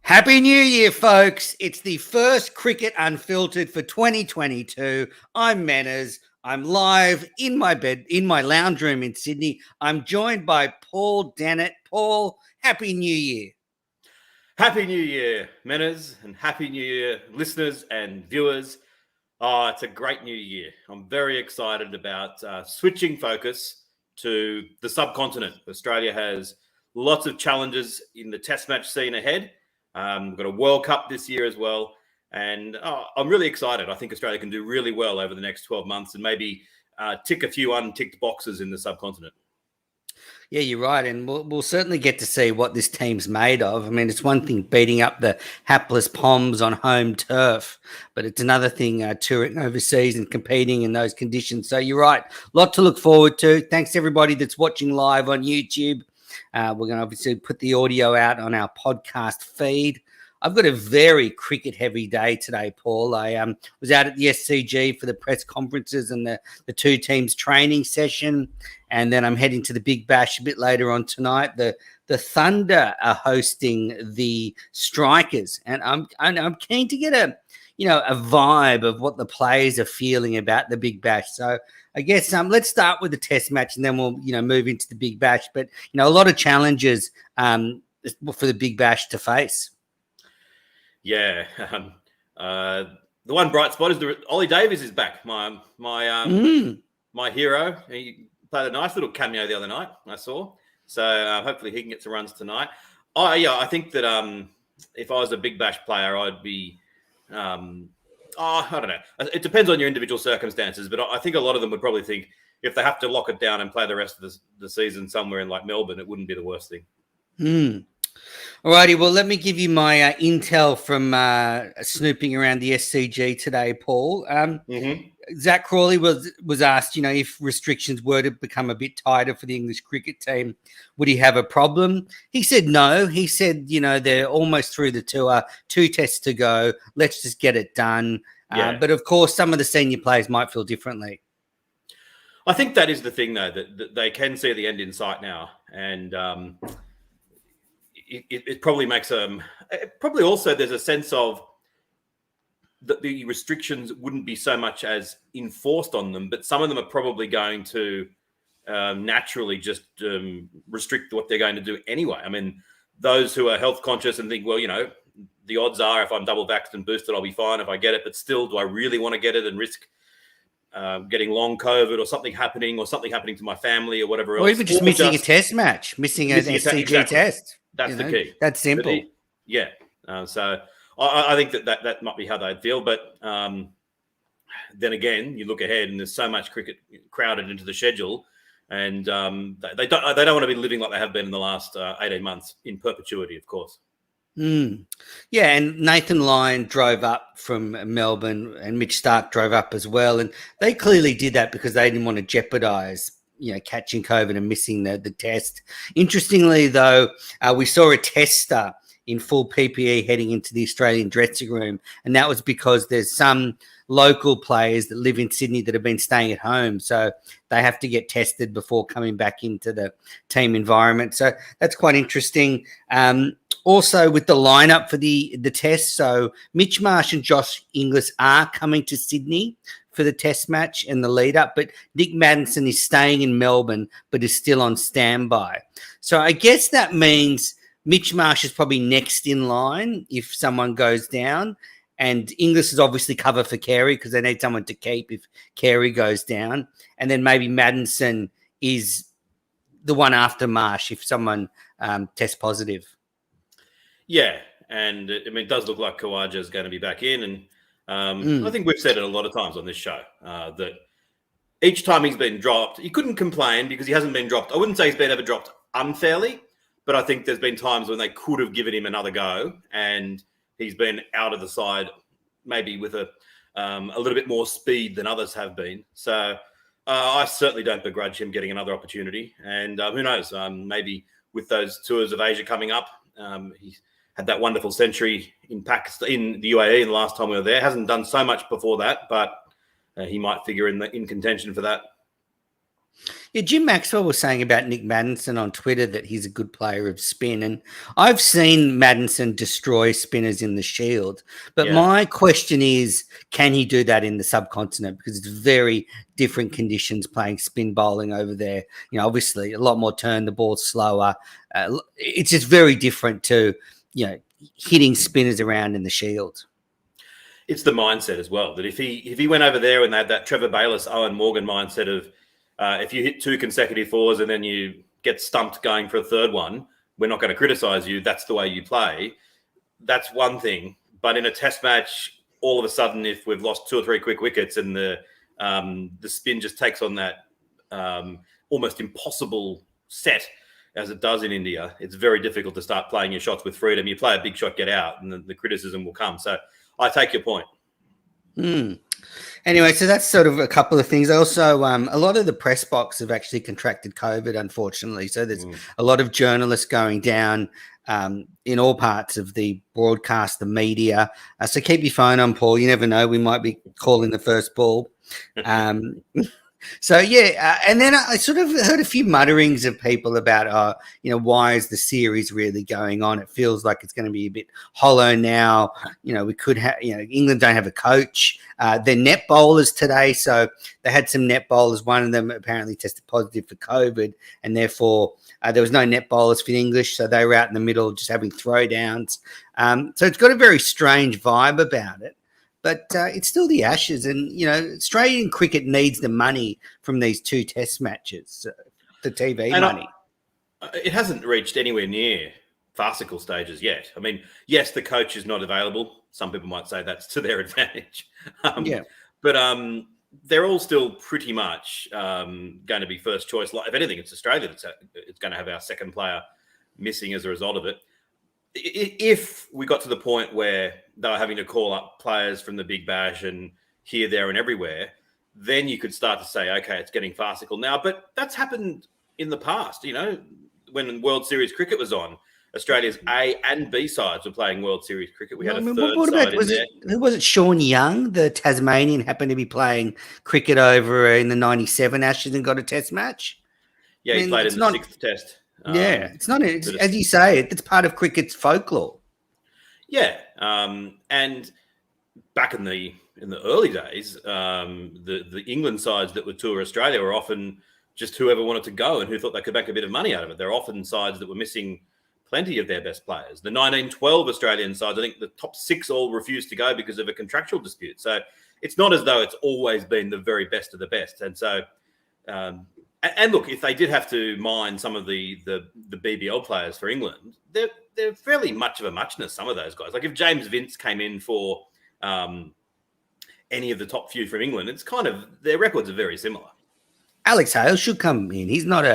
Happy New Year, folks. It's the first Cricket Unfiltered for 2022. I'm Manners. I'm live in my bed, in my lounge room in Sydney. I'm joined by Paul Dennett. Paul, Happy New Year. Happy New Year, Manners, and Happy New Year, listeners and viewers. Oh, it's a great new year. I'm very excited about switching focus to the subcontinent. Australia has lots of challenges in the Test match scene ahead. We've got a World Cup this year as well. And I'm really excited. I think Australia can do really well over the next 12 months and maybe tick a few unticked boxes in the subcontinent. Yeah, you're right. And we'll certainly get to see what this team's made of. I mean, it's one thing beating up the hapless Poms on home turf, but it's another thing touring overseas and competing in those conditions. So you're right. A lot to look forward to. Thanks to everybody that's watching live on YouTube. We're going to obviously put the audio out on our podcast feed. I've got a very cricket-heavy day today, Paul. I was out at the SCG for the press conferences and the two teams training session, and then I'm heading to the Big Bash a bit later on tonight. The Thunder are hosting the Strikers, and I'm keen to get a vibe of what the players are feeling about the Big Bash. So I guess let's start with the Test match, and then we'll move into the Big Bash. But a lot of challenges for the Big Bash to face. Yeah, the one bright spot is Ollie Davies is back. My hero. He played a nice little cameo the other night, I saw. So hopefully he can get some runs tonight. I think that if I was a Big Bash player, I'd be. I don't know. It depends on your individual circumstances, but I think a lot of them would probably think if they have to lock it down and play the rest of the season somewhere in like Melbourne, it wouldn't be the worst thing. Alrighty, well, let me give you my intel from snooping around the SCG today, Paul. Zach Crawley was asked, if restrictions were to become a bit tighter for the English cricket team, would he have a problem? He said no. He said, they're almost through the tour, 2 tests to go. Let's just get it done. Yeah. But, of course, some of the senior players might feel differently. I think that is the thing, though, that they can see the end in sight now. And it probably makes probably also there's a sense of that the restrictions wouldn't be so much as enforced on them, but some of them are probably going to naturally just restrict what they're going to do anyway. I mean, those who are health conscious and think, well, the odds are if I'm double vaxxed and boosted, I'll be fine if I get it. But still, do I really want to get it and risk getting long COVID or something happening to my family or whatever else? Or even just missing a test match, missing an SCG test. That's the key. That's simple. So I think that might be how they'd feel. But then again, you look ahead and there's so much cricket crowded into the schedule, and they don't want to be living like they have been in the last 18 months in perpetuity, of course. Yeah, and Nathan Lyon drove up from Melbourne, and Mitch Starc drove up as well, and they clearly did that because they didn't want to jeopardise catching COVID and missing the test. Interestingly, though, we saw a tester in full PPE heading into the Australian dressing room, and that was because there's some local players that live in Sydney that have been staying at home, so they have to get tested before coming back into the team environment. So that's quite interesting. Also, with the lineup for the test, so Mitch Marsh and Josh Inglis are coming to Sydney for the test match and the lead up, but Nick Maddinson is staying in Melbourne, but is still on standby. So I guess that means Mitch Marsh is probably next in line if someone goes down, and Inglis is obviously cover for Carey because they need someone to keep if Carey goes down, and then maybe Maddinson is the one after Marsh if someone tests positive. Yeah, and it does look like Khawaja is going to be back in, and I think we've said it a lot of times on this show that each time he's been dropped, he couldn't complain because he hasn't been dropped. I wouldn't say he's been ever dropped unfairly, but I think there's been times when they could have given him another go, and he's been out of the side maybe with a little bit more speed than others have been. So I certainly don't begrudge him getting another opportunity, and who knows, maybe with those tours of Asia coming up, he's had that wonderful century in Pakistan, in the UAE, and the last time we were there. Hasn't done so much before that, but he might figure in contention for that. Yeah, Jim Maxwell was saying about Nick Maddinson on Twitter that he's a good player of spin, and I've seen Maddinson destroy spinners in the Shield. But Yeah. my question is, can he do that in the subcontinent? Because it's very different conditions playing spin bowling over there. You know, obviously a lot more turn, the ball's slower. It's just very different to, you know, hitting spinners around in the Shield. It's the mindset as well that if he went over there and they had that Trevor Bayliss, Owen Morgan mindset of if you hit 2 consecutive fours and then you get stumped going for a third one, we're not going to criticize you. That's the way you play. That's one thing. But in a test match, all of a sudden, if we've lost 2 or 3 quick wickets and the spin just takes on that almost impossible set as it does in India, it's very difficult to start playing your shots with freedom. You play a big shot, get out, and the criticism will come. So I take your point. Anyway, so that's sort of a couple of things. Also, a lot of the press box have actually contracted COVID, unfortunately. So there's a lot of journalists going down in all parts of the broadcast, the media. So keep your phone on, Paul. You never know. We might be calling the first ball. So, yeah, and then I sort of heard a few mutterings of people about, you know, why is the series really going on? It feels like it's going to be a bit hollow now. You know, we could have, you know, England don't have a coach. They're net bowlers today, so they had some net bowlers. One of them apparently tested positive for COVID, and therefore there was no net bowlers for English, so they were out in the middle just having throwdowns. So it's got a very strange vibe about it. But it's still the Ashes, and you know, Australian cricket needs the money from these 2 Test matches, the TV money. It hasn't reached anywhere near farcical stages yet. I mean, yes, the coach is not available. Some people might say that's to their advantage. But they're all still pretty much going to be first choice. If anything, it's Australia that's going to have our second player missing as a result of it. If we got to the point where they were having to call up players from the Big Bash and here, there, and everywhere, then you could start to say, okay, it's getting farcical now. But that's happened in the past. You know, when World Series cricket was on, Australia's A and B sides were playing World Series cricket. We had a third side in there. Who was it? Sean Young, the Tasmanian, happened to be playing cricket over in the '97 Ashes and got a Test match. Yeah, he played in the 6th Test. Yeah, it's not, as you say, it's part of cricket's folklore. Yeah, and back in the early days, the England sides that would tour Australia were often just whoever wanted to go and who thought they could make a bit of money out of it. They're often sides that were missing plenty of their best players. The 1912 Australian sides, I think the top 6 all refused to go because of a contractual dispute. So it's not as though it's always been the very best of the best. And so, and look, if they did have to mine some of the BBL players for England, they're fairly much of a muchness, some of those guys. Like if James Vince came in for any of the top few from England, it's kind of, their records are very similar. Alex Hale should come in. He's not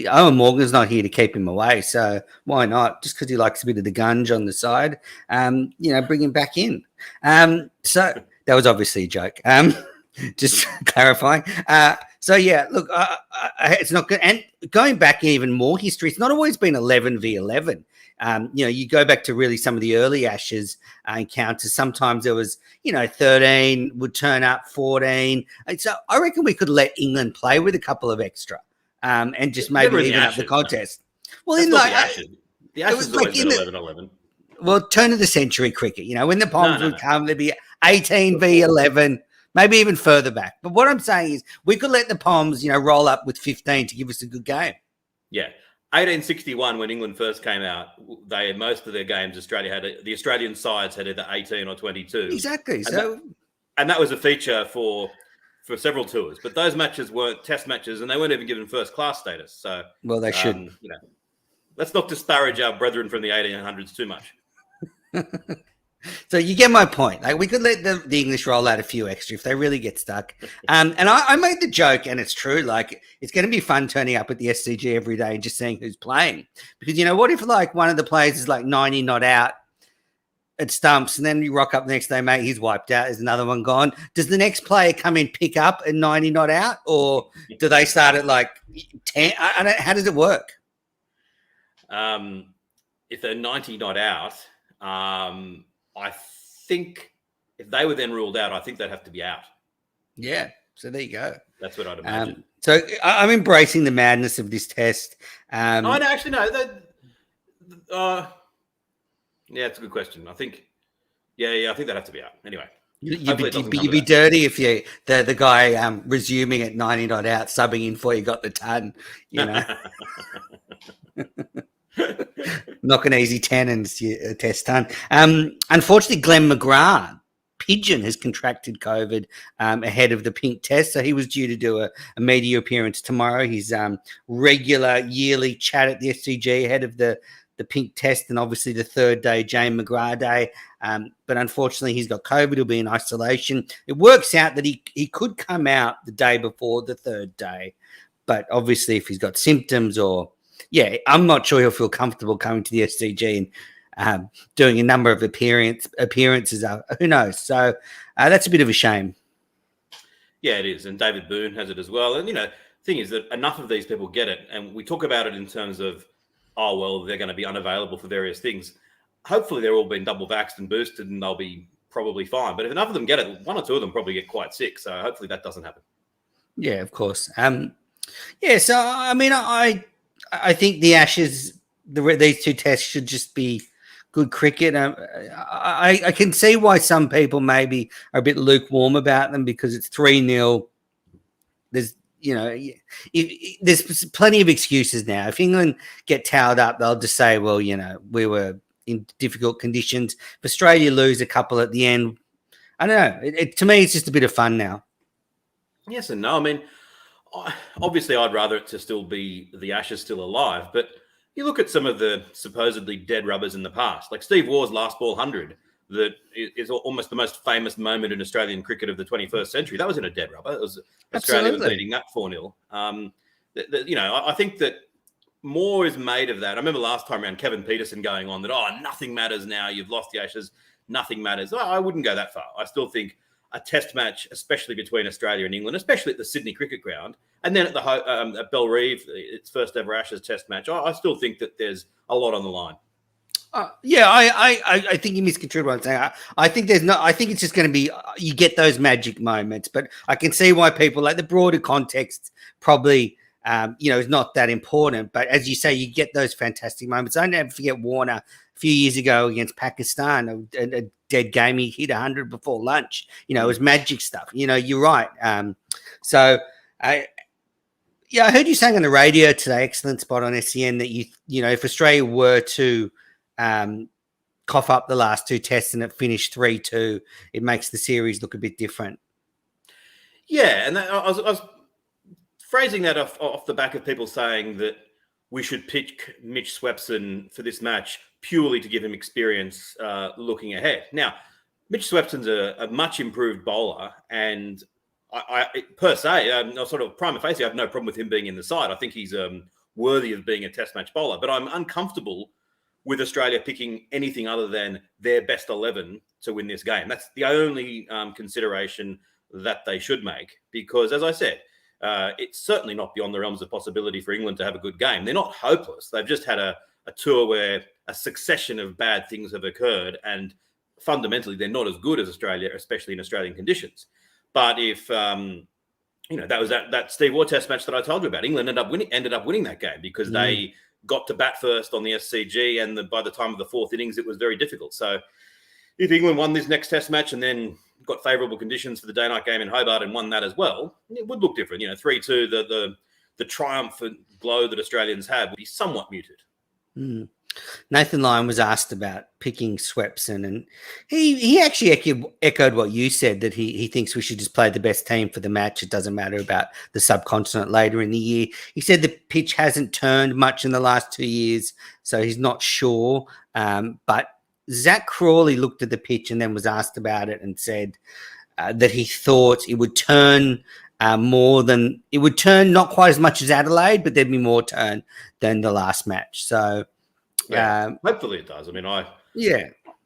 Owen Morgan's not here to keep him away, so why not? Just because he likes a bit of the gunge on the side, you know, bring him back in. So that was obviously a joke. Just clarifying. So yeah, look, it's not good. And going back even more history, it's not always been 11 v 11. You know, you go back to really some of the early Ashes encounters. Sometimes there was, you know, 13 would turn up, 14. And so I reckon we could let England play with a couple of extra and just maybe even up the contest. No. Well, that's in like the Ashes has always been 11-11. Well, turn of the century cricket. You know, when the Poms would come, there'd be 18 v 11. Maybe even further back. But what I'm saying is we could let the Poms, you know, roll up with 15 to give us a good game. Yeah. 1861, when England first came out, they had most of their games, the Australian sides had either 18 or 22. Exactly. And that was a feature for several tours. But those matches weren't Test matches, and they weren't even given first-class status. So, well, they should. You know, let's not disparage our brethren from the 1800s too much. So you get my point. Like we could let the English roll out a few extra if they really get stuck. And I made the joke, and it's true. Like it's going to be fun turning up at the SCG every day and just seeing who's playing. Because you know what if like one of the players is like 90 not out at stumps, and then you rock up the next day, mate, he's wiped out. There's another one gone. Does the next player come in pick up at 90 not out, or do they start at like 10? How does it work? If they're 90 not out. I think if they were then ruled out, I think they'd have to be out. Yeah. So there you go. That's what I'd imagine. So I'm embracing the madness of this test. Oh, no, actually, no. Yeah, it's a good question. I think, I think they'd have to be out. Anyway. You'd be dirty if the guy resuming at 90 not out, subbing in for you got the ton, you know. Knock an easy 10 and it's a test ton. Unfortunately, Glenn McGrath, Pigeon, has contracted COVID ahead of the pink test. So he was due to do a media appearance tomorrow. His regular yearly chat at the SCG ahead of the pink test and obviously the third day, Jane McGrath Day. But unfortunately, he's got COVID. He'll be in isolation. It works out that he could come out the day before the third day. But obviously, if he's got symptoms I'm not sure he'll feel comfortable coming to the SCG and doing a number of appearances. Who knows? So that's a bit of a shame. Yeah, it is. And David Boone has it as well. And, the thing is that enough of these people get it. And we talk about it in terms of, oh, well, they're going to be unavailable for various things. Hopefully they're all been double vaxxed and boosted and they'll be probably fine. But if enough of them get it, one or two of them probably get quite sick. So hopefully that doesn't happen. Yeah, of course. So, I mean, I think the Ashes, these two tests should just be good cricket. I can see why some people maybe are a bit lukewarm about them because it's 3-0. There's, there's plenty of excuses now. If England get towed up, they'll just say, well, we were in difficult conditions. If Australia lose a couple at the end, I don't know. To me, it's just a bit of fun now. Yes and no. I mean, obviously, I'd rather it to still be the Ashes still alive. But you look at some of the supposedly dead rubbers in the past, like Steve Waugh's last ball 100, that is almost the most famous moment in Australian cricket of the 21st century. That was in a dead rubber. It was Australia was leading that 4-0. I think that more is made of that. I remember last time around Kevin Peterson going on that, nothing matters now. You've lost the Ashes. Nothing matters. I wouldn't go that far. I still think a test match, especially between Australia and England, especially at the Sydney Cricket Ground, and then at the at Bellerive, its first ever Ashes test match, I still think that there's a lot on the line. I think you misconstrued what I'm saying. I think I think it's just going to be, you get those magic moments, but I can see why people like the broader context probably, is not that important. But as you say, you get those fantastic moments. I never forget Warner a few years ago against Pakistan, a dead game. He hit 100 before lunch. It was magic stuff. You're right. I heard you saying on the radio today, excellent spot on SEN, that if Australia were to cough up the last two tests and it finished 3-2, it makes the series look a bit different. Yeah, and I was phrasing that off the back of people saying that we should pick Mitch Swepson for this match purely to give him experience looking ahead. Now, Mitch Swepson's a much improved bowler, and I per se, sort of prima facie, I have no problem with him being in the side. I think he's worthy of being a test match bowler, but I'm uncomfortable with Australia picking anything other than their best 11 to win this game. That's the only consideration that they should make, because, as I said, it's certainly not beyond the realms of possibility for England to have a good game. They're not hopeless. They've just had a tour where a succession of bad things have occurred, and fundamentally they're not as good as Australia, especially in Australian conditions. But if that was that Steve Waugh test match that I told you about, England ended up winning that game because they got to bat first on the SCG, and by the time of the fourth innings, it was very difficult. So if England won this next test match and then got favourable conditions for the day-night game in Hobart and won that as well, it would look different. 3-2, the triumphant glow that Australians had would be somewhat muted. Nathan Lyon was asked about picking Swepson, and he actually echoed what you said, that he thinks we should just play the best team for the match. It doesn't matter about the subcontinent later in the year. He said the pitch hasn't turned much in the last 2 years, so he's not sure. But Zach Crawley looked at the pitch and then was asked about it and said that he thought it would turn not quite as much as Adelaide, but there'd be more turn than the last match. So hopefully it does. I mean, I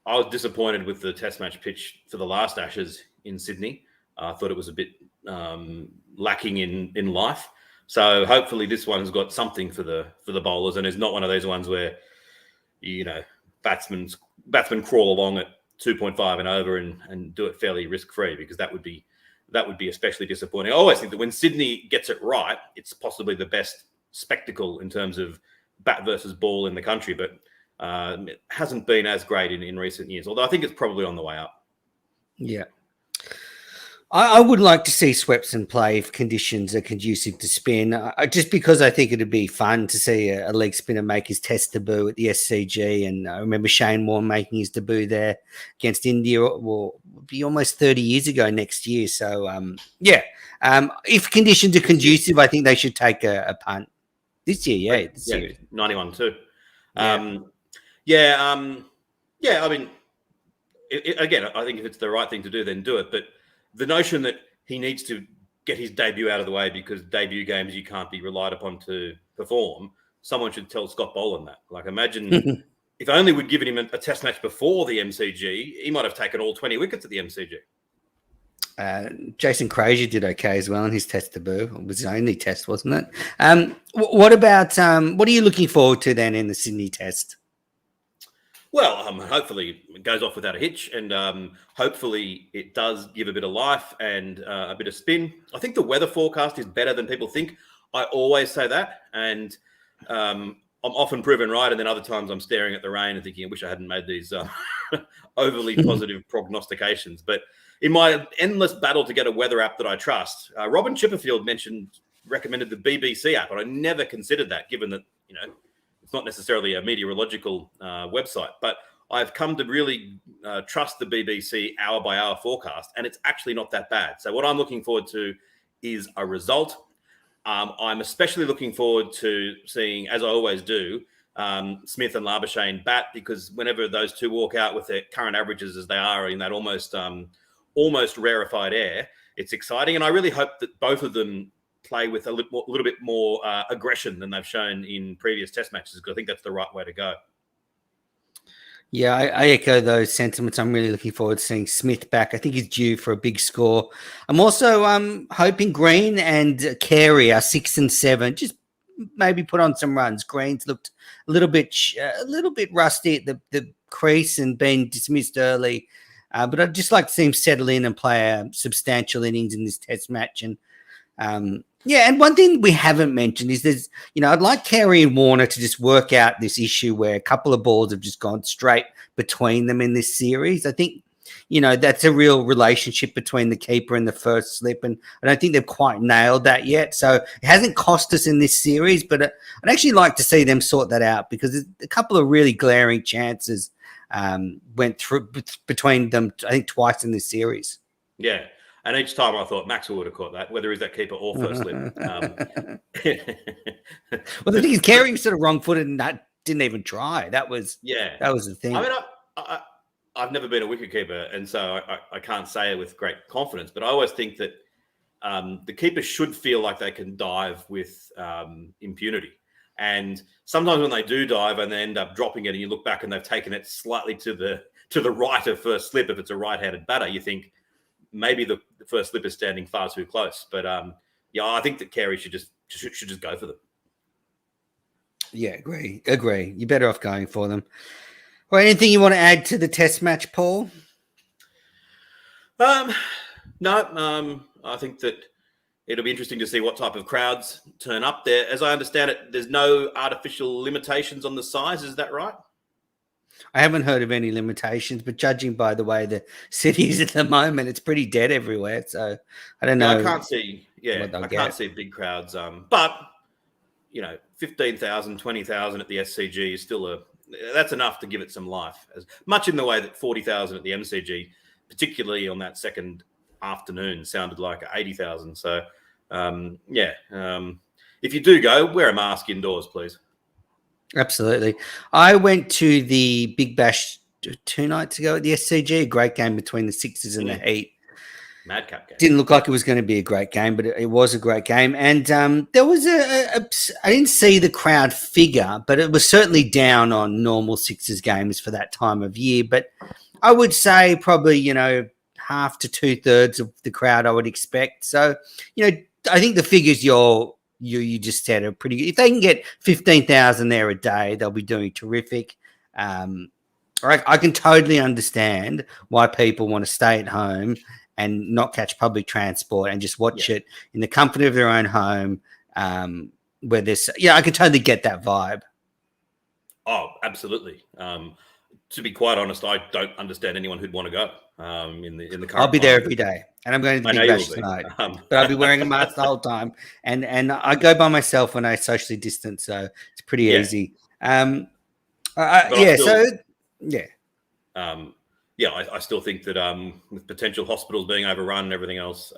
was disappointed with the test match pitch for the last Ashes in Sydney. I thought it was a bit lacking in life. So hopefully this one has got something for the bowlers, and is not one of those ones where batsmen crawl along at 2.5 and over and do it fairly risk free, because that would be that would be especially disappointing. I always think that when Sydney gets it right, it's possibly the best spectacle in terms of bat versus ball in the country, but it hasn't been as great in recent years, although I think it's probably on the way up. Yeah. I would like to see Swepson play if conditions are conducive to spin, just because I think it'd be fun to see a leg spinner make his test debut at the SCG. And I remember Shane Warne making his debut there against India, will be almost 30 years ago next year. So, if conditions are conducive, I think they should take a punt this year. This year. 91 too. Yeah. I mean, again, I think if it's the right thing to do, then do it. But the notion that he needs to get his debut out of the way because debut games you can't be relied upon to perform, someone should tell Scott Boland that. Like, imagine if only we'd given him a test match before the MCG, he might have taken all 20 wickets at the MCG. Jason Frazier did okay as well in his test debut. It was his only test, wasn't it? What about what are you looking forward to then in the Sydney test? Well, hopefully it goes off without a hitch, and hopefully it does give a bit of life and a bit of spin. I think the weather forecast is better than people think. I always say that, and I'm often proven right, and then other times I'm staring at the rain and thinking, I wish I hadn't made these overly positive prognostications. But in my endless battle to get a weather app that I trust, Robin Chipperfield recommended the BBC app, and I never considered that, given that, it's not necessarily a meteorological website, but I've come to really trust the BBC hour-by-hour forecast, and it's actually not that bad. So what I'm looking forward to is a result. I'm especially looking forward to seeing, as I always do, Smith and Labuschagne bat, because whenever those two walk out with their current averages as they are in that almost rarefied air, it's exciting. And I really hope that both of them play with a little bit more aggression than they've shown in previous test matches, because I think that's the right way to go. Yeah, I echo those sentiments. I'm really looking forward to seeing Smith back. I think he's due for a big score. I'm also hoping Green and Carey are 6 and 7. Just maybe put on some runs. Green's looked a little bit rusty at the crease and been dismissed early. But I'd just like to see him settle in and play a substantial innings in this test match. And and one thing we haven't mentioned is I'd like Carey and Warner to just work out this issue where a couple of balls have just gone straight between them in this series. I think, that's a real relationship between the keeper and the first slip, and I don't think they've quite nailed that yet. So it hasn't cost us in this series, but I'd actually like to see them sort that out, because a couple of really glaring chances went through between them, I think, twice in this series. Yeah. And each time I thought Maxwell would have caught that, whether he's that keeper or first slip. Well, the thing is, Carey was sort of wrong-footed and that didn't even try. That was the thing. I mean, I've never been a wicketkeeper, and so I can't say it with great confidence, but I always think that the keeper should feel like they can dive with impunity. And sometimes when they do dive and they end up dropping it, and you look back and they've taken it slightly to the right of first slip, if it's a right-handed batter, you think, maybe the first slip is standing far too close, but I think that Carey should just go for them. Yeah, agree. You're better off going for them. Or anything you want to add to the test match, Paul? No. I think that it'll be interesting to see what type of crowds turn up there. As I understand it, there's no artificial limitations on the size. Is that right? I haven't heard of any limitations, but judging by the way the city is at the moment, it's pretty dead everywhere. So I don't know. I can't see. Can't see big crowds. But 15,000, 20,000 at the SCG is still that's enough to give it some life. As much in the way that 40,000 at the MCG, particularly on that second afternoon, sounded like 80,000. So if you do go, wear a mask indoors, please. Absolutely. I went to the Big Bash 2 nights ago at the SCG, a great game between the Sixers and the Heat. Madcap game. Didn't look like it was going to be a great game, but it was a great game. And there was I didn't see the crowd figure, but it was certainly down on normal Sixers games for that time of year. But I would say probably, half to 2/3 of the crowd I would expect. So, I think the figures you just said are pretty good. If they can get 15,000 there a day, they'll be doing terrific. I can totally understand why people want to stay at home and not catch public transport and just watch it in the comfort of their own home. Where there's, I can totally get that vibe. Oh, absolutely. To be quite honest, I don't understand anyone who'd want to go in the current. I'll be there every day, and I'm going to the Big Bash tonight. But I'll be wearing a mask the whole time, and I go by myself when I socially distance, so it's pretty easy. I still think that with potential hospitals being overrun and everything else,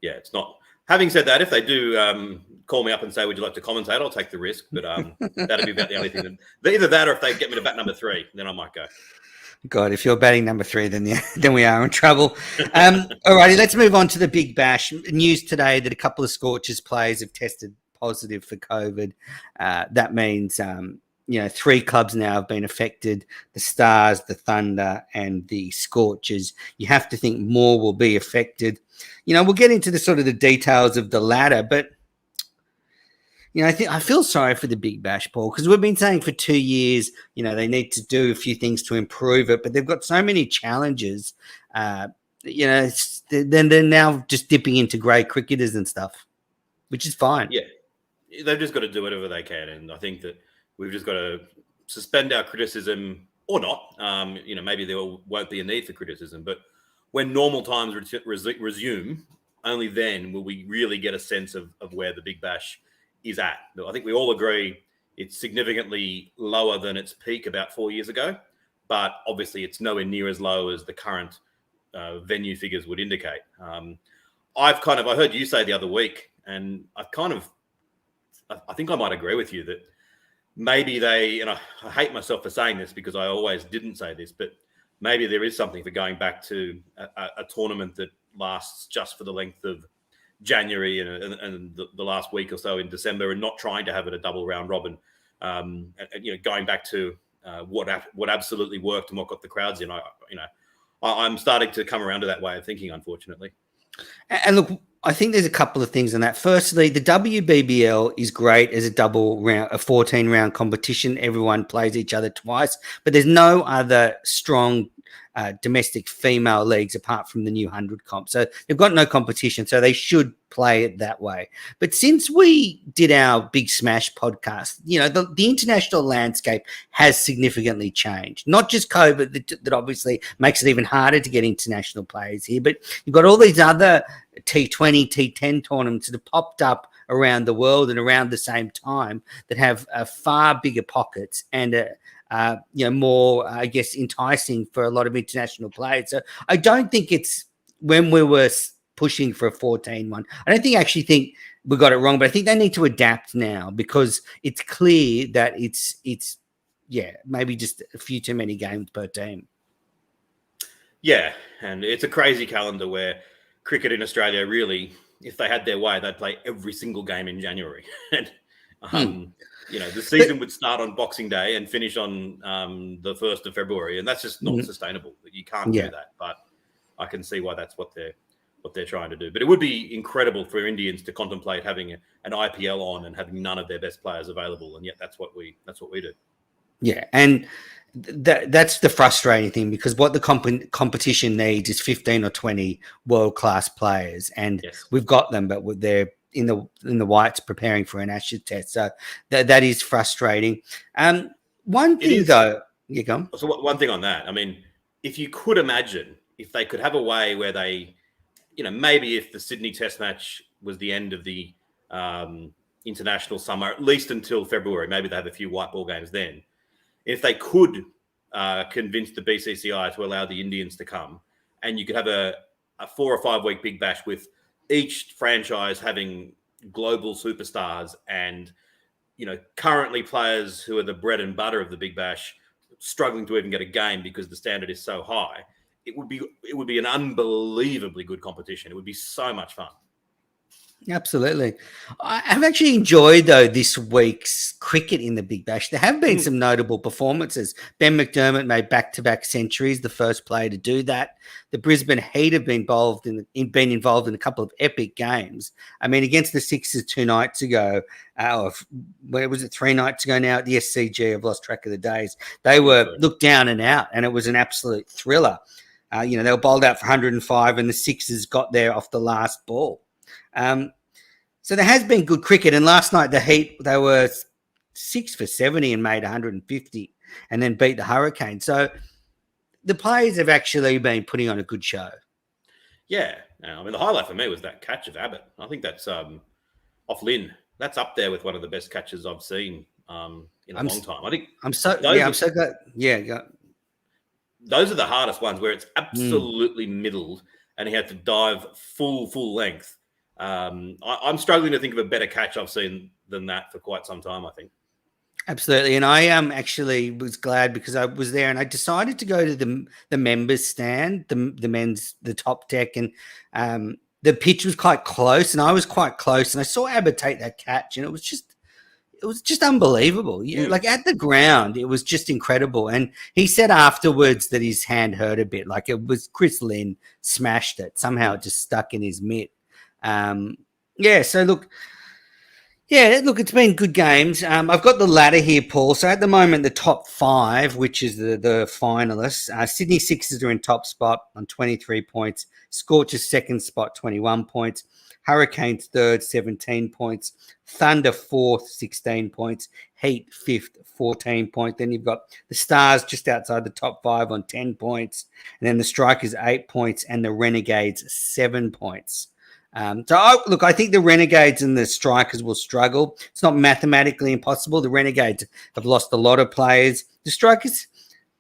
it's not. Having said that, if they do call me up and say, "Would you like to commentate?" I'll take the risk, but that'd be about the only thing. Either that, or if they get me to bat number 3, then I might go. God, if you're batting number 3, then we are in trouble. All righty, let's move on to the Big Bash. News today that a couple of Scorchers players have tested positive for COVID. That means 3 clubs now have been affected: the Stars, the Thunder, and the Scorchers. You have to think more will be affected. We'll get into the details of the latter, but I feel sorry for the Big Bash, Paul, because we've been saying for 2 years, they need to do a few things to improve it, but they've got so many challenges. Then they're now just dipping into grey cricketers and stuff, which is fine. Yeah, they've just got to do whatever they can, and I think that we've just got to suspend our criticism or not. Maybe there won't be a need for criticism, but when normal times resume, only then will we really get a sense of where the Big Bash is at. I think we all agree it's significantly lower than its peak about 4 years ago, but obviously it's nowhere near as low as the current venue figures would indicate. I heard you say the other week, and I think I might agree with you that maybe and I hate myself for saying this because I always didn't say this, but maybe there is something for going back to a tournament that lasts just for the length of January and the last week or so in December, and not trying to have it a double round robin. Going back to what absolutely worked and what got the crowds in. I'm starting to come around to that way of thinking, unfortunately. And look, I think there's a couple of things on that. Firstly, the WBBL is great as a 14-round competition. Everyone plays each other twice, but there's no other strong domestic female leagues apart from the new 100 comp. So they've got no competition, so they should play it that way. But since we did our Big Smash podcast, the international landscape has significantly changed. Not just COVID that obviously makes it even harder to get international players here, but you've got all these other T20, T10 tournaments that have popped up around the world and around the same time that have far bigger pockets and more, I guess, enticing for a lot of international players. So I don't think it's when we were pushing for a 14 one. I don't actually think we got it wrong, but I think they need to adapt now because it's clear that it's maybe just a few too many games per team. Yeah, and it's a crazy calendar where cricket in Australia really, if they had their way, they'd play every single game in January. And the season would start on Boxing Day and finish on the 1st of February, and that's just not sustainable. You can't do that. But I can see why that's what they're trying to do. But it would be incredible for Indians to contemplate having an IPL on and having none of their best players available, and yet that's what we do. Yeah, and that's the frustrating thing because what the competition needs is 15 or 20 world-class players, and we've got them, but they're in the whites preparing for an Ashes test. So that is frustrating. One thing though, you go. So one thing on that, I mean, if you could imagine if they could have a way where they, maybe if the Sydney Test match was the end of the international summer, at least until February, maybe they have a few white ball games then. If they could convince the BCCI to allow the Indians to come, and you could have a 4 or 5 week Big Bash with each franchise having global superstars and, currently players who are the bread and butter of the Big Bash struggling to even get a game because the standard is so high, it would be an unbelievably good competition. It would be so much fun. Absolutely. I've actually enjoyed, though, this week's cricket in the Big Bash. There have been some notable performances. Ben McDermott made back-to-back centuries, the first player to do that. The Brisbane Heat have been involved in a couple of epic games. I mean, against the Sixers 2 nights ago, where was it 3 nights ago now at the SCG? I've lost track of the days. They were looked down and out, and it was an absolute thriller. They were bowled out for 105, and the Sixers got there off the last ball. So there has been good cricket. And last night, the Heat, they were 6 for 70 and made 150 and then beat the Hurricanes. So the players have actually been putting on a good show. Yeah. I mean, the highlight for me was that catch of Abbott. I think that's off Lynn. That's up there with one of the best catches I've seen in a long time. I think I'm so glad. Yeah, go. Those are the hardest ones where it's absolutely middled and he had to dive full length. I'm struggling to think of a better catch I've seen than that for quite some time, I think. Absolutely. And I actually was glad because I was there and I decided to go to the members stand, the top deck, and the pitch was quite close and I was quite close and I saw Abbott take that catch and it was just unbelievable. Yeah, like at the ground, it was just incredible. And he said afterwards that his hand hurt a bit, like it was Chris Lynn smashed it. Somehow it just stuck in his mitt. It's been good games. I've got the ladder here, Paul. So at the moment, the top 5, which is the finalists, Sydney Sixers are in top spot on 23 points. Scorchers second spot, 21 points. Hurricanes third, 17 points. Thunder fourth, 16 points. Heat fifth, 14 points. Then you've got the Stars just outside the top 5 on 10 points. And then the Strikers 8 points and the Renegades 7 points. I think the Renegades and the Strikers will struggle. It's not mathematically impossible. The Renegades have lost a lot of players. The Strikers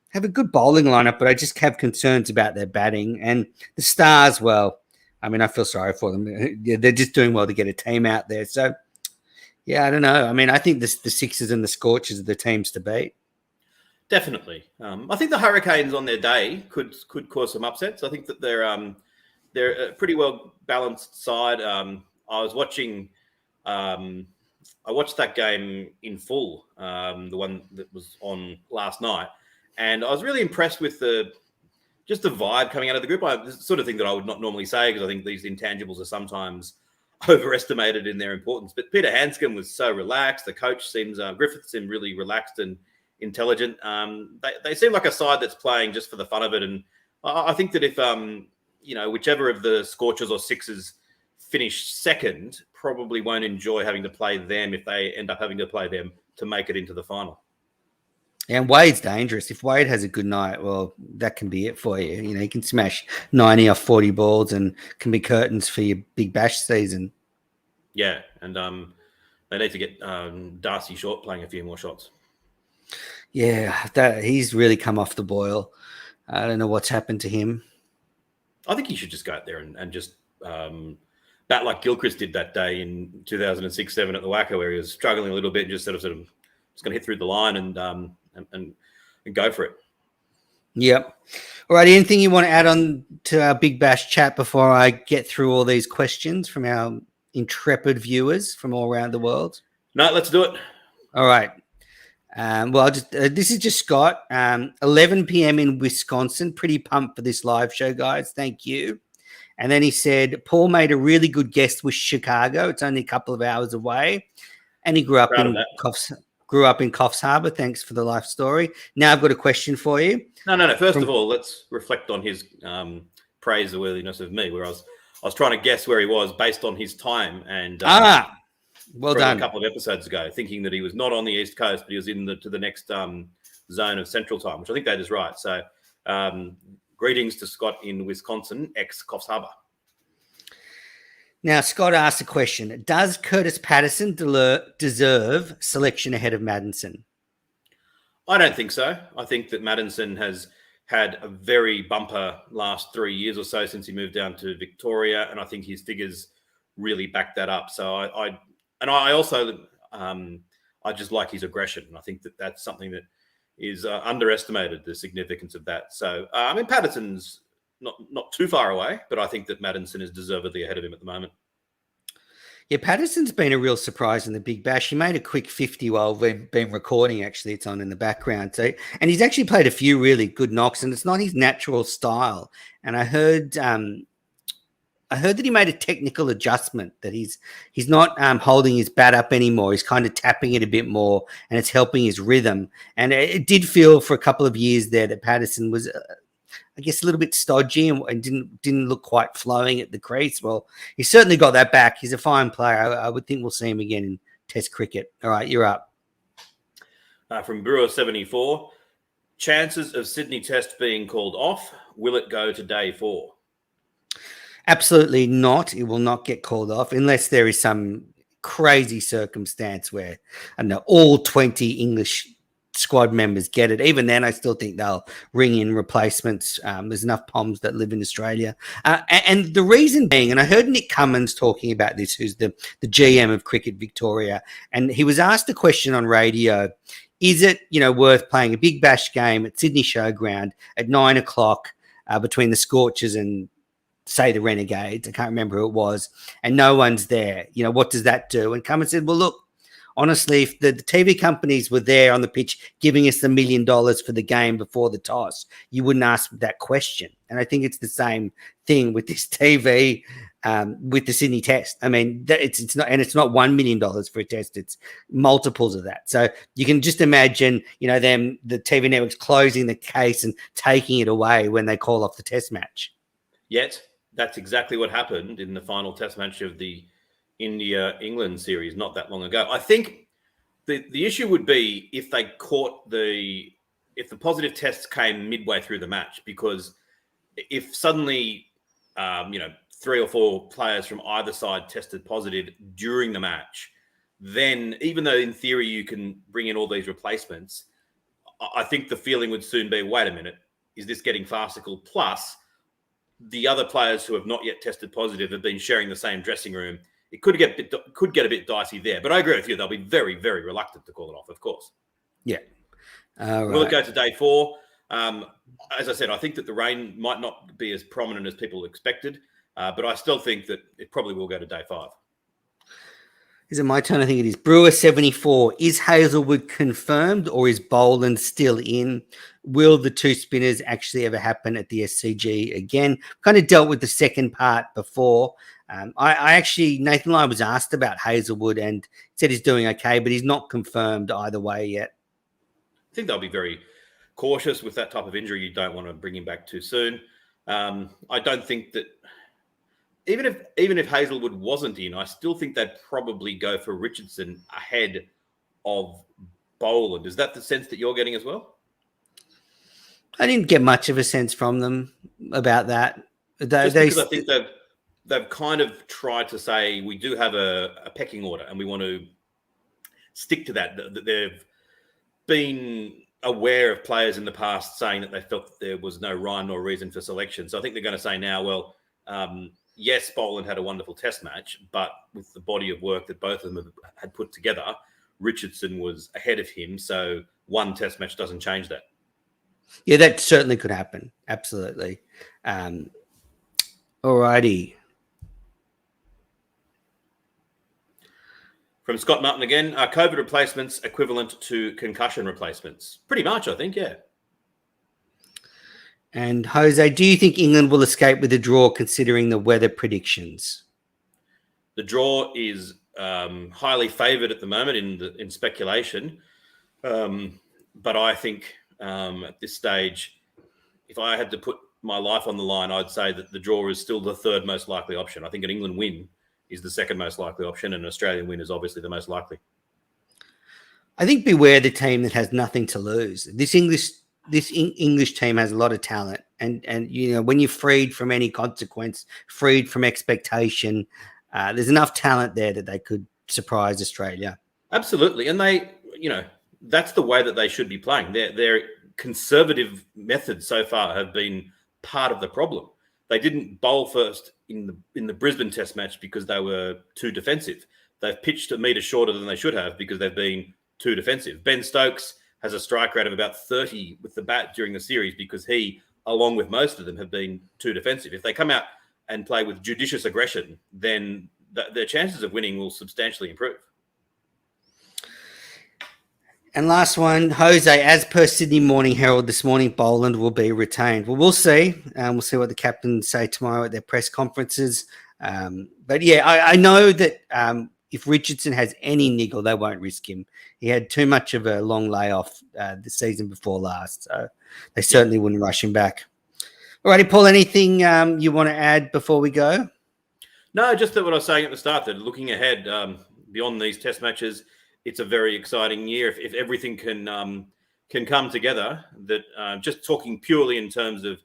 have a good bowling lineup, but I just have concerns about their batting. And the Stars, well, I mean, I feel sorry for them. They're just doing well to get a team out there. So, yeah, I don't know. I mean, I think the Sixers and the Scorchers are the teams to beat. Definitely. I think the Hurricanes on their day could cause some upsets. I think that they're a pretty well balanced side. I was watching. I watched that game in full, the one that was on last night, and I was really impressed with the vibe coming out of the group. This is the sort of thing that I would not normally say because I think these intangibles are sometimes overestimated in their importance. But Peter Hanscom was so relaxed. The coach seems Griffith seemed really relaxed and intelligent. They seem like a side that's playing just for the fun of it, and I think that if whichever of the Scorchers or Sixers finish second probably won't enjoy having to play them if they end up having to play them to make it into the final. And Wade's dangerous. If Wade has a good night, well, that can be it for you. He can smash 90 off 40 balls and can be curtains for your Big Bash season. Yeah, and they need to get Darcy Short playing a few more shots. Yeah, he's really come off the boil. I don't know what's happened to him. I think he should just go out there and just bat like Gilchrist did that day in 2006-7 at the Wacker, where he was struggling a little bit and just sort of just going to hit through the line and go for it. Yep. All right. Anything you want to add on to our Big Bash chat before I get through all these questions from our intrepid viewers from all around the world? No, let's do it. All right. This is just Scott. 11 p.m. in Wisconsin. Pretty pumped for this live show, guys. Thank you. And then he said, Paul made a really good guess with Chicago. It's only a couple of hours away. And he grew up in Coffs Harbour. Thanks for the life story. Now I've got a question for you. No. First of all, let's reflect on his praiseworthiness of me, where I was trying to guess where he was based on his time. And well done. A couple of episodes ago, thinking that he was not on the East Coast, but he was to the next zone of Central Time, which I think that is right. So greetings to Scott in Wisconsin, ex-Coffs Harbour. Now, Scott asked a question. Does Curtis Patterson deserve selection ahead of Maddinson? I don't think so. I think that Maddinson has had a very bumper last 3 years or so since he moved down to Victoria, and I think his figures really back that up. So I also just like his aggression, and I think that that's something that is underestimated, the significance of that. So Patterson's not too far away, but I think that Maddinson is deservedly ahead of him at the moment. Yeah, Patterson's been a real surprise in the Big Bash. He made a quick 50 while we've been recording. Actually, it's on in the background. So, and he's actually played a few really good knocks, and it's not his natural style. And I heard that he made a technical adjustment, that he's not holding his bat up anymore. He's kind of tapping it a bit more, and it's helping his rhythm. And it did feel for a couple of years there that Patterson was I guess, a little bit stodgy and didn't look quite flowing at the crease. Well, he's certainly got that back. He's a fine player. I would think we'll see him again in Test cricket. All right, you're up. From Brewer 74, chances of Sydney Test being called off. Will it go to day 4? Absolutely not. It will not get called off unless there is some crazy circumstance where, I don't know, all 20 English squad members get it. Even then, I still think they'll ring in replacements. There's enough Poms that live in Australia. And the reason being, and I heard Nick Cummins talking about this, who's the GM of Cricket Victoria, and he was asked a question on radio, is it, worth playing a Big Bash game at Sydney Showground at 9 o'clock between the Scorchers and, say, the Renegades? I can't remember who it was, and no one's there. What does that do? And Cummins said, well, look, honestly, if the TV companies were there on the pitch giving us $1 million for the game before the toss, you wouldn't ask that question. And I think it's the same thing with this TV, with the Sydney Test. I mean, it's not $1 million for a test; it's multiples of that. So you can just imagine, them, the TV networks closing the case and taking it away when they call off the Test match. Yet that's exactly what happened in the final Test match of the India-England series not that long ago. I think the issue would be if they if the positive tests came midway through the match, because if suddenly, 3 or 4 players from either side tested positive during the match, then even though in theory you can bring in all these replacements, I think the feeling would soon be, wait a minute, is this getting farcical? Plus, the other players who have not yet tested positive have been sharing the same dressing room. It could get a bit dicey there. But I agree with you. They'll be very, very reluctant to call it off, of course. Yeah. Will it go to day 4? As I said, I think that the rain might not be as prominent as people expected, but I still think that it probably will go to day 5. Is it my turn? I think it is. Brewer 74. Is Hazelwood confirmed or is Boland still in? Will the 2 spinners actually ever happen at the SCG again? Kind of dealt with the second part before. I actually, Nathan Lyon was asked about Hazelwood and said he's doing okay, but he's not confirmed either way yet. I think they'll be very cautious with that type of injury. You don't want to bring him back too soon. I don't think that even if Hazelwood wasn't in, I still think they'd probably go for Richardson ahead of Boland. Is that the sense that you're getting as well? I didn't get much of a sense from them about that. Because I think they've kind of tried to say we do have a pecking order and we want to stick to that. They've been aware of players in the past saying that they felt that there was no rhyme nor reason for selection. So I think they're going to say now, well, yes, Boland had a wonderful Test match, but with the body of work that both of them had put together, Richardson was ahead of him. So one Test match doesn't change that. Yeah, that certainly could happen. Absolutely. All righty. From Scott Martin again, are COVID replacements equivalent to concussion replacements? Pretty much, I think, yeah. And Jose, do you think England will escape with a draw considering the weather predictions? The draw is highly favoured at the moment in speculation. But I think at this stage, if I had to put my life on the line, I'd say that the draw is still the 3rd most likely option. I think an England win is the 2nd most likely option, and an Australian win is obviously the most likely. I think beware the team that has nothing to lose. This English team has a lot of talent, and when you're freed from any consequence, freed from expectation, there's enough talent there that they could surprise Australia. Absolutely, and they, that's the way that they should be playing. Their conservative methods so far have been part of the problem. They didn't bowl first in the Brisbane Test match because they were too defensive. They've pitched a metre shorter than they should have because they've been too defensive. Ben Stokes has a strike rate of about 30 with the bat during the series because he, along with most of them, have been too defensive. If they come out and play with judicious aggression, then their chances of winning will substantially improve. And last one, Jose, as per Sydney Morning Herald this morning, Boland will be retained. Well, we'll see. We'll see what the captains say tomorrow at their press conferences. But yeah, I know that if Richardson has any niggle, they won't risk him. He had too much of a long layoff the season before last. So they certainly wouldn't rush him back. Alrighty, Paul, anything you want to add before we go? No, just that what I was saying at the start, that looking ahead beyond these test matches, it's a very exciting year. If everything can come together, that just talking purely in terms of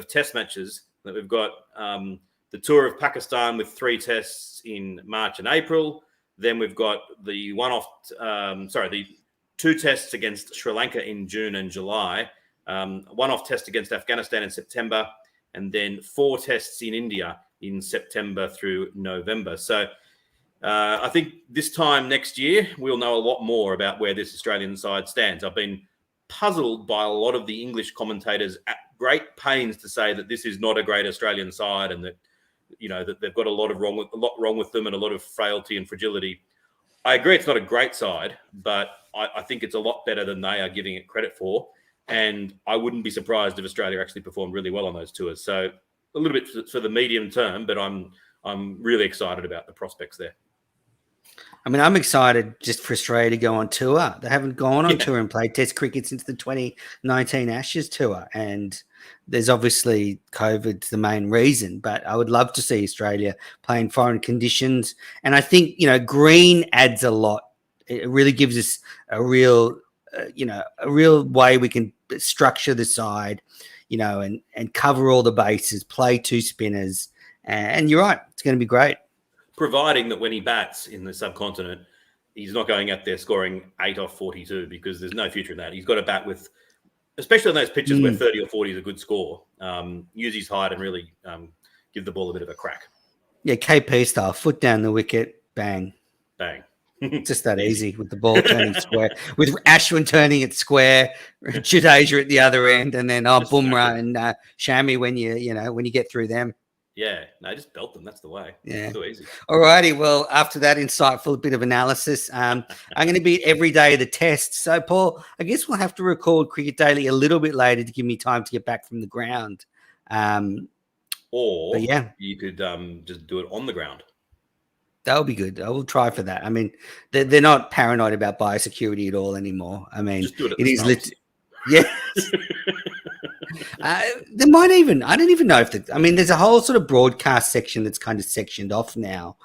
test matches, that we've got the tour of Pakistan with 3 tests in March and April. Then we've got the the 2 tests against Sri Lanka in June and July, one-off test against Afghanistan in September, and then 4 tests in India in September through November. So I think this time next year, we'll know a lot more about where this Australian side stands. I've been puzzled by a lot of the English commentators at great pains to say that this is not a great Australian side, and that, you know, that they've got a lot wrong with them and a lot of frailty and fragility. I agree it's not a great side, but I think it's a lot better than they are giving it credit for. And I wouldn't be surprised if Australia actually performed really well on those tours. So a little bit for the medium term, but I'm really excited about the prospects there. I mean, I'm excited just for Australia to go on tour. They haven't gone on tour and played Test cricket since the 2019 Ashes tour. And there's obviously COVID's the main reason, but I would love to see Australia play in foreign conditions. And I think, you know, green adds a lot. It really gives us a real, a real way we can structure the side, you know, and cover all the bases, play 2 spinners. And you're right, it's going to be great. Providing that when he bats in the subcontinent, he's not going out there scoring 8 off 42, because there's no future in that. He's got to bat with, especially on those pitches where 30 or 40 is a good score, use his height and really give the ball a bit of a crack. Yeah, KP style, foot down the wicket, bang. Bang. Just that easy with the ball turning square, with Ashwin turning it square, Jadeja at the other end, and then Bumrah and Shami when you get through them. Yeah, no, just belt them. That's the way. Yeah. So easy. All righty. Well, after that insightful bit of analysis, I'm going to be every day of the test. So, Paul, I guess we'll have to record Cricket Daily a little bit later to give me time to get back from the ground. Or yeah, you could just do it on the ground. That'll be good. I will try for that. I mean, they're not paranoid about biosecurity at all anymore. I mean, just do it. It is yeah. There might even, I don't even know if there's a whole sort of broadcast section that's kind of sectioned off now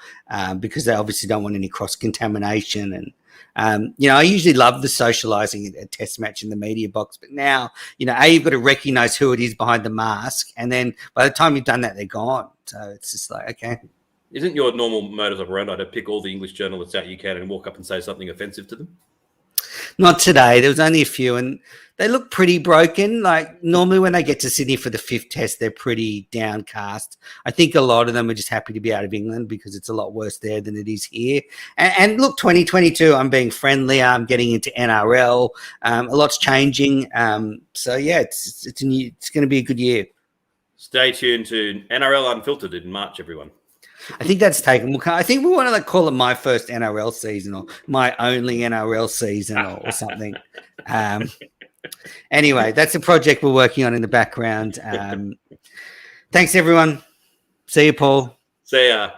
because they obviously don't want any cross contamination. And, I usually love the socializing at test match in the media box, but now, you've got to recognize who it is behind the mask. And then by the time you've done that, they're gone. So it's just like, okay. Isn't your normal modus operandi to pick all the English journalists out you can and walk up and say something offensive to them? Not today. There was only a few, and they look pretty broken. Like normally when they get to Sydney for the 5th test, they're pretty downcast. I think a lot of them are just happy to be out of England because it's a lot worse there than it is here. And look, 2022, I'm being friendlier. I'm getting into NRL. A lot's changing. So yeah, it's going to be a good year. Stay tuned to NRL Unfiltered in March, everyone. I think that's taken. I think we want to call it my first NRL season or my only NRL season or something. Anyway, that's a project we're working on in the background. Thanks, everyone. See you, Paul. See ya.